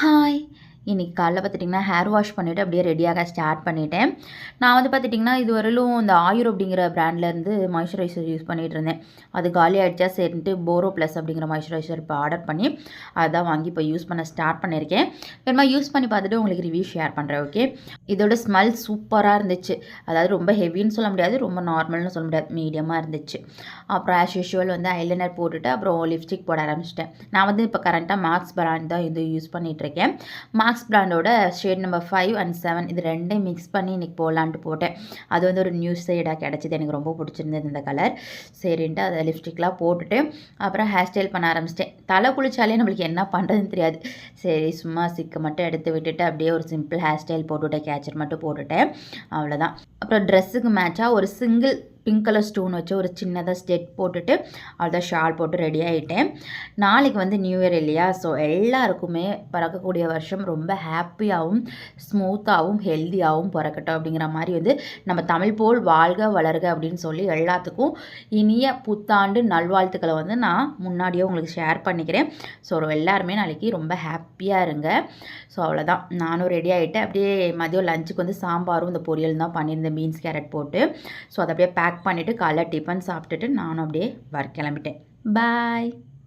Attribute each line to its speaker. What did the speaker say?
Speaker 1: Hi! இன்னைக்கு காலைல பார்த்துட்டிங்கன்னா, ஹேர் வாஷ் பண்ணிவிட்டு அப்படியே ரெடியாக ஸ்டார்ட் பண்ணிட்டேன். நான் வந்து பார்த்துட்டிங்கன்னா, இதுவரையிலும் இந்த ஆயுர் அப்படிங்கிற பிராண்ட்லேருந்து மாய்ஸ்சரைசர் யூஸ் பண்ணிகிட்டு இருந்தேன். அது காலி ஆகிடுச்சா சரின்ட்டு போரோ ப்ளஸ் அப்படிங்கிற மாய்ஸ்சரைசர் இப்போ ஆர்டர் பண்ணி அதான் வாங்கி இப்போ யூஸ் பண்ண ஸ்டார்ட் பண்ணியிருக்கேன். வேணுமா யூஸ் பண்ணி பார்த்துட்டு உங்களுக்கு ரிவ்யூ ஷேர் பண்ணுறேன். ஓகே, இதோட ஸ்மெல் சூப்பராக இருந்துச்சு. அதாவது ரொம்ப ஹெவின்னு சொல்ல முடியாது, ரொம்ப நார்மல்னு சொல்ல முடியாது, மீடியமாக இருந்துச்சு. அப்புறம் ஆஸ் யூஷுவல் வந்து ஐலைனர் போட்டுட்டு அப்புறம் லிப்ஸ்டிக் போட ஆரம்பிச்சிட்டேன். நான் வந்து இப்போ கரண்ட்டாக மேக்ஸ் பிராண்ட் தான் இது யூஸ் பண்ணிகிட்ருக்கேன். மேக்ஸ் பிராண்டோட ஷேட் நம்பர் 5 அண்ட் 7 இது ரெண்டையும் மிக்ஸ் பண்ணி இன்றைக்கி போடலான்ட்டு போட்டேன். அது வந்து ஒரு நியூ ஷேடாக கிடச்சிது, எனக்கு ரொம்ப பிடிச்சிருந்தது இந்த கலர். சரின்ட்டு அதை லிப்ஸ்டிக்லாம் போட்டுட்டு அப்புறம் ஹேர் ஸ்டைல் பண்ண ஆரம்பிச்சிட்டேன். தலை குளிச்சாலே நம்மளுக்கு என்ன பண்ணுறதுன்னு தெரியாது. சரி, சும்மா சிக்கு மட்டும் எடுத்து விட்டுட்டு அப்படியே ஒரு சிம்பிள் ஹேர் ஸ்டைல் போட்டுவிட்டேன், கேச்சர் மட்டும் போட்டுவிட்டேன், அவ்வளோதான். அப்புறம் ட்ரெஸ்ஸுக்கு மேட்சாக ஒரு சிங்கிள் பிங்க் கலர் ஸ்டோன் வச்சு ஒரு சின்னதாக ஸ்டெட் போட்டுட்டு அவ்வளோதான் ஷால் போட்டு ரெடி ஆகிட்டேன். நாளைக்கு வந்து நியூ இயர் இல்லையா, ஸோ எல்லாருக்குமே பிறக்கக்கூடிய வருஷம் ரொம்ப ஹாப்பியாகவும் ஸ்மூத்தாகவும் ஹெல்த்தியாகவும் பிறக்கட்டும் அப்படிங்கிற மாதிரி வந்து நம்ம தமிழ் போல் வாழ்க வளர்க அப்படின்னு சொல்லி எல்லாத்துக்கும் இனிய புத்தாண்டு நல்வாழ்த்துக்களை வந்து நான் முன்னாடியே உங்களுக்கு ஷேர் பண்ணிக்கிறேன். ஸோ எல்லாருமே நாளைக்கு ரொம்ப ஹாப்பியாக இருங்க. ஸோ அவ்வளோதான், நானும் ரெடி ஆகிட்டு அப்படியே மதியம் லஞ்சுக்கு வந்து சாம்பாரும் இந்த பொரியல் தான் பண்ணியிருந்தேன், பீன்ஸ் கேரட் போட்டு. ஸோ அதை அப்படியே பேக் பண்ணிவிட்டு காலைல டிஃபன் சாப்பிட்டுட்டு நானும் அப்படியே கிளம்பிட்டேன். பாய்.